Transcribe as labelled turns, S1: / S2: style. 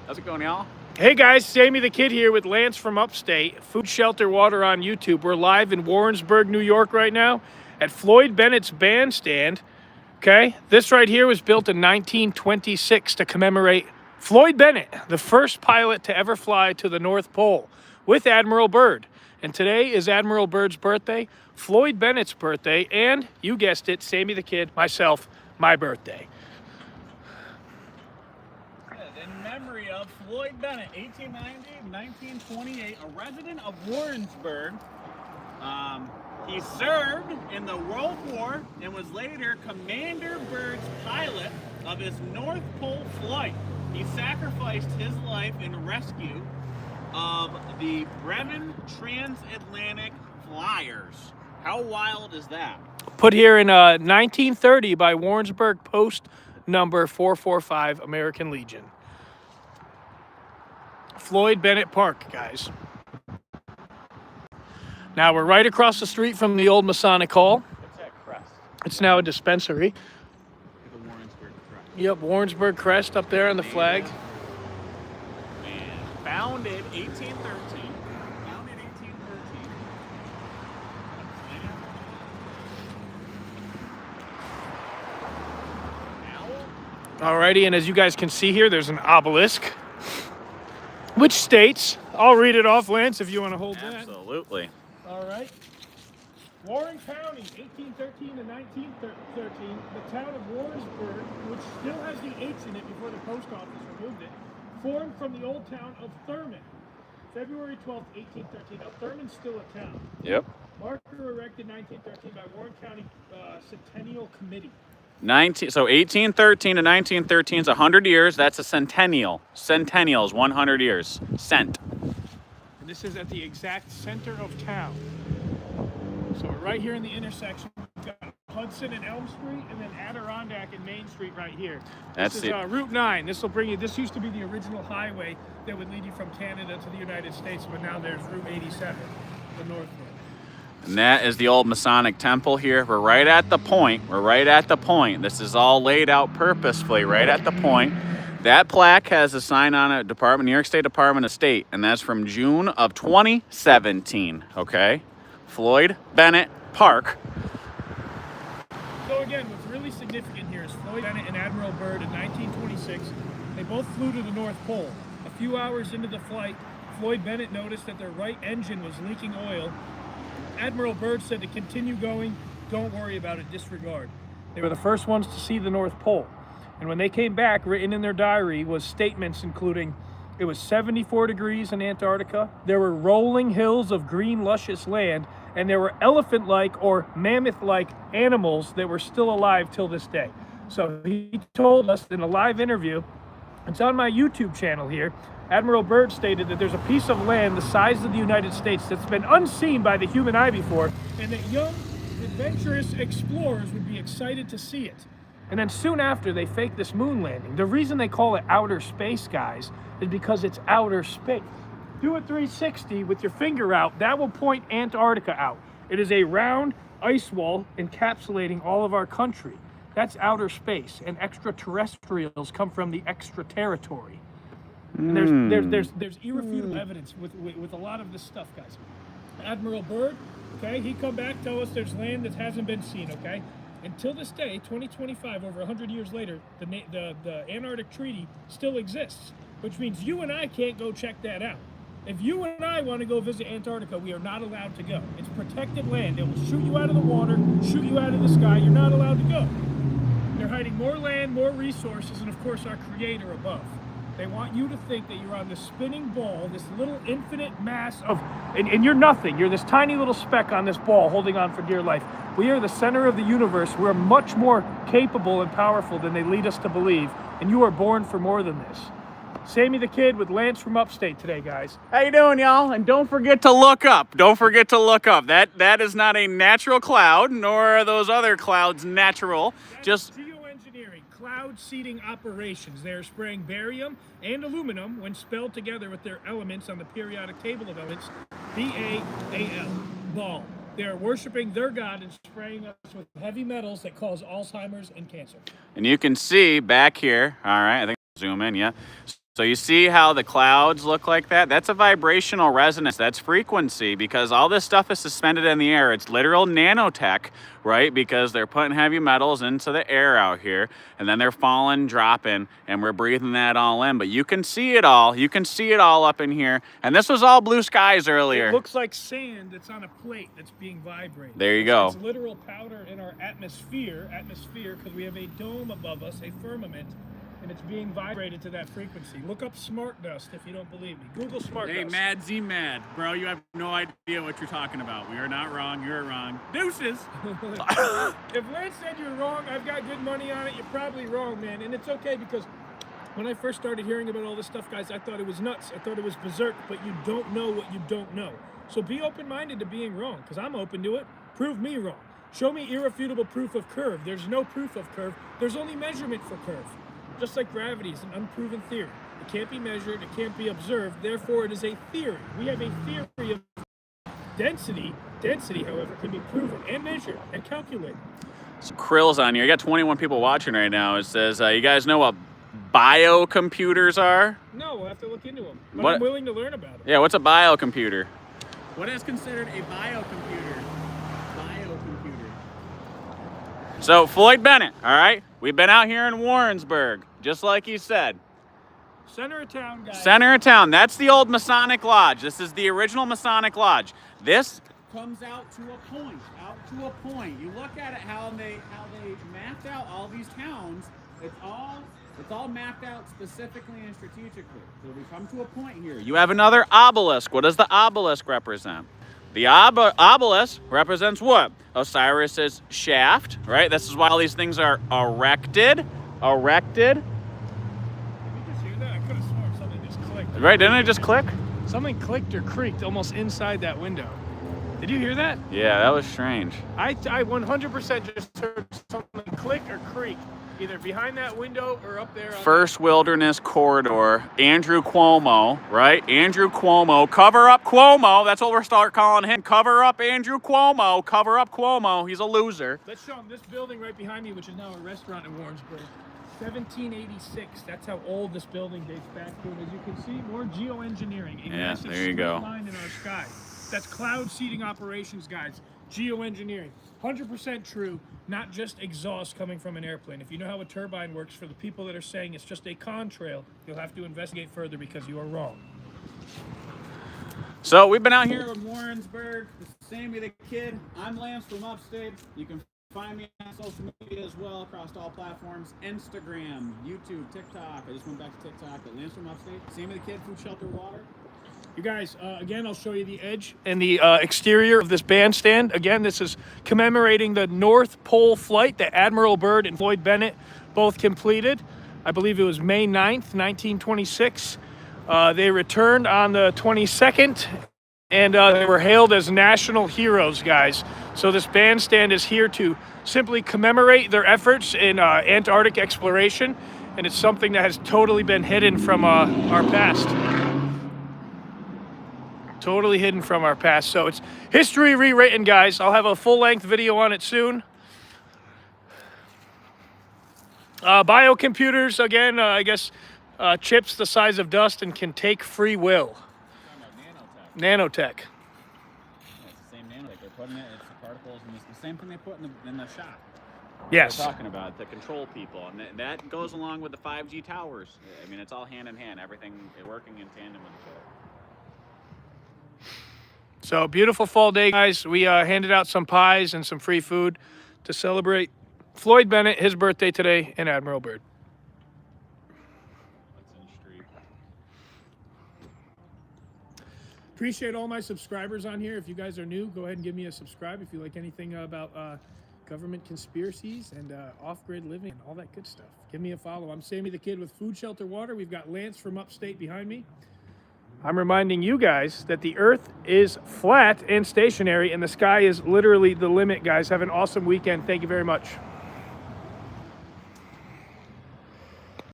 S1: How's it going, y'all?
S2: Hey guys, Sammy the Kid here with Lance from Upstate, Food Shelter Water on YouTube. We're live in Warrensburg, New York right now at Floyd Bennett's bandstand. Okay, this right here was built in 1926 to commemorate Floyd Bennett, the first pilot to ever fly to the North Pole with Admiral Byrd. And today is Admiral Byrd's birthday, Floyd Bennett's birthday, and you guessed it, Sammy the Kid, myself, my birthday.
S1: In memory of Floyd Bennett, 1890-1928, a resident of Warrensburg. He served in the World War and was later Commander Byrd's pilot of his North Pole flight. He sacrificed his life in rescue of the Bremen transatlantic flyers. How wild is that?
S2: Put here in 1930 by Warrensburg Post number 445 American Legion. Floyd Bennett Park, guys. Now we're right across the street from the old Masonic Hall.
S1: What's that crest?
S2: It's now a dispensary.
S1: The Warrensburg crest.
S2: Yep, Warrensburg crest up there on the flag.
S1: And founded 1813. Founded 1813.
S2: Alrighty, and as you guys can see here, there's an obelisk, which states, I'll read it off, Lance, if you want to hold that.
S1: Absolutely.
S2: All right. Warren County, 1813 to 1913, the town of Warrensburg, which still has the H in it before the post office removed it, formed from the old town of Thurman. February 12th, 1813. Now, Thurman's still a town.
S1: Yep.
S2: Marker erected 1913 by Warren County Centennial Committee.
S1: So 1813 to 1913 is 100 years. That's a centennial. Centennial is 100 years. Cent.
S2: And this is at the exact center of town. So we're right here in the intersection. We've got Hudson and Elm Street, and then Adirondack and Main Street right here.
S1: That's
S2: this is Route 9. This will bring you. This used to be the original highway that would lead you from Canada to the United States, but now there's Route 87, the north one.
S1: And that is the old Masonic temple here. We're right at the point. We're right at the point. This is all laid out purposefully right at the point. That plaque has a sign on it, New York State Department of State, and that's from June of 2017, okay? Floyd Bennett Park.
S2: So again, what's really significant here is Floyd Bennett and Admiral Byrd in 1926. They both flew to the North Pole. A few hours into the flight, Floyd Bennett noticed that their right engine was leaking oil. Admiral Byrd said to continue going, don't worry about it, disregard. They were the first ones to see the North Pole. And when they came back, written in their diary was statements including, it was 74 degrees in Antarctica, there were rolling hills of green luscious land, and there were elephant-like or mammoth-like animals that were still alive till this day. So he told us in a live interview, it's on my YouTube channel here, Admiral Byrd stated that there's a piece of land the size of the United States that's been unseen by the human eye before, and that young, adventurous explorers would be excited to see it. And then soon after, they faked this moon landing. The reason they call it outer space, guys, is because it's outer space. Do a 360 with your finger out. That will point Antarctica out. It is a round ice wall encapsulating all of our country. That's outer space, and extraterrestrials come from the extra territory. And there's irrefutable evidence with a lot of this stuff, guys. Admiral Byrd, okay, he come back, tell us there's land that hasn't been seen, okay? Until this day, 2025, over 100 years later, the Antarctic Treaty still exists, which means you and I can't go check that out. If you and I want to go visit Antarctica, we are not allowed to go. It's protected land. It will shoot you out of the water, shoot you out of the sky. You're not allowed to go. They're hiding more land, more resources, and of course our creator above. They want you to think that you're on this spinning ball, this little infinite mass of, and you're nothing. You're this tiny little speck on this ball holding on for dear life. We are the center of the universe. We're much more capable and powerful than they lead us to believe, and you are born for more than this. Sammy the Kid with Lance from Upstate today, guys.
S1: How you doing, y'all? And don't forget to look up. Don't forget to look up. That is not a natural cloud, nor are those other clouds natural. Just
S2: geoengineering, cloud seeding operations. They are spraying barium and aluminum when spelled together with their elements on the periodic table of elements, BAAL, ball. They are worshiping their God and spraying us with heavy metals that cause Alzheimer's and cancer.
S1: And you can see back here, all right, I think I'll zoom in, yeah. So you see how the clouds look like that? That's a vibrational resonance. That's frequency, because all this stuff is suspended in the air. It's literal nanotech, right? Because they're putting heavy metals into the air out here, and then they're falling, dropping, and we're breathing that all in. But you can see it all. You can see it all up in here. And this was all blue skies earlier.
S2: It looks like sand that's on a plate that's being vibrated.
S1: There you go.
S2: It's literal powder in our atmosphere, because we have a dome above us, a firmament, and it's being vibrated to that frequency. Look up smart dust if you don't believe me. Google smart dust.
S1: Hey, Mad Z Mad. Bro, you have no idea what you're talking about. We are not wrong. You're wrong. Deuces.
S2: If Lance said you're wrong, I've got good money on it. You're probably wrong, man. And it's okay, because when I first started hearing about all this stuff, guys, I thought it was nuts. I thought it was berserk, but you don't know what you don't know. So be open-minded to being wrong, because I'm open to it. Prove me wrong. Show me irrefutable proof of curve. There's no proof of curve. There's only measurement for curve. Just like gravity is an unproven theory. It can't be measured, it can't be observed, therefore it is a theory. We have a theory of density. Density, however, can be proven and measured and calculated.
S1: Some Krill's on here. You got 21 people watching right now. It says, you guys know what biocomputers are?
S2: No, we'll have to look into them. But
S1: What?
S2: I'm willing to learn about them.
S1: Yeah, what's a biocomputer? What is considered a biocomputer? So, Floyd Bennett, all right? We've been out here in Warrensburg, just like you said.
S2: Center of town, guys.
S1: Center of town. That's the old Masonic Lodge. This is the original Masonic Lodge. This comes out to a point. You look at it, how they mapped out all these towns. It's all mapped out specifically and strategically. So we come to a point here. You have another obelisk. What does the obelisk represent? The obelisk represents what? Osiris's shaft, right? This is why all these things are erected.
S2: Did you just hear that? I could have sworn something just clicked.
S1: Right, didn't it just click?
S2: Something clicked or creaked almost inside that window. Did you hear that?
S1: Yeah, that was strange.
S2: I 100% just heard something click or creak, either behind that window or up there.
S1: First Wilderness Corridor, Andrew Cuomo, right? Andrew Cuomo, cover up Cuomo. That's what we'll start calling him. Cover up Andrew Cuomo. Cover up Cuomo. He's a loser.
S2: Let's show him this building right behind me, which is now a restaurant in Warrensburg. 1786. That's how old this building dates back to. And as you can see, more geoengineering.
S1: Yeah, there you go.
S2: Line in our sky. That's cloud seeding operations, guys. Geoengineering. 100% true, not just exhaust coming from an airplane. If you know how a turbine works, for the people that are saying it's just a contrail, you'll have to investigate further, because you are wrong.
S1: So we've been out here in Warrensburg. This is Sammy the Kid. I'm Lance from Upstate. You can find me on social media as well, across all platforms. Instagram, YouTube, TikTok. I just went back to TikTok, but Lance from Upstate. Sammy the Kid, Food, Shelter, Water.
S2: You guys, again, I'll show you the edge and the exterior of this bandstand. Again, this is commemorating the North Pole flight that Admiral Byrd and Floyd Bennett both completed. I believe it was May 9th, 1926. They returned on the 22nd, and they were hailed as national heroes, guys. So this bandstand is here to simply commemorate their efforts in Antarctic exploration, and it's something that has totally been hidden from our past. Totally hidden from our past. So it's history rewritten, guys. I'll have a full-length video on it soon. Biocomputers, again, I guess chips the size of dust and can take free will.
S1: Nanotech.
S2: Nanotech.
S1: Yeah, it's the same nanotech. They're putting it, it's the particles, and it's the same thing they put in the shop.
S2: Yes.
S1: We're talking about to control people, and that goes along with the 5G towers. I mean, it's all hand in hand. Everything working in tandem with each other.
S2: So beautiful fall day, guys. We handed out some pies and some free food to celebrate Floyd Bennett, his birthday today, and Admiral Byrd. Appreciate all my subscribers on here. If you guys are new, go ahead and give me a subscribe if you like anything about government conspiracies and off-grid living and all that good stuff. Give me a follow. I'm Sammy the Kid with Food, Shelter, Water. We've got Lance from Upstate behind me. I'm reminding you guys that the earth is flat and stationary, and the sky is literally the limit, guys. Have an awesome weekend. Thank you very much.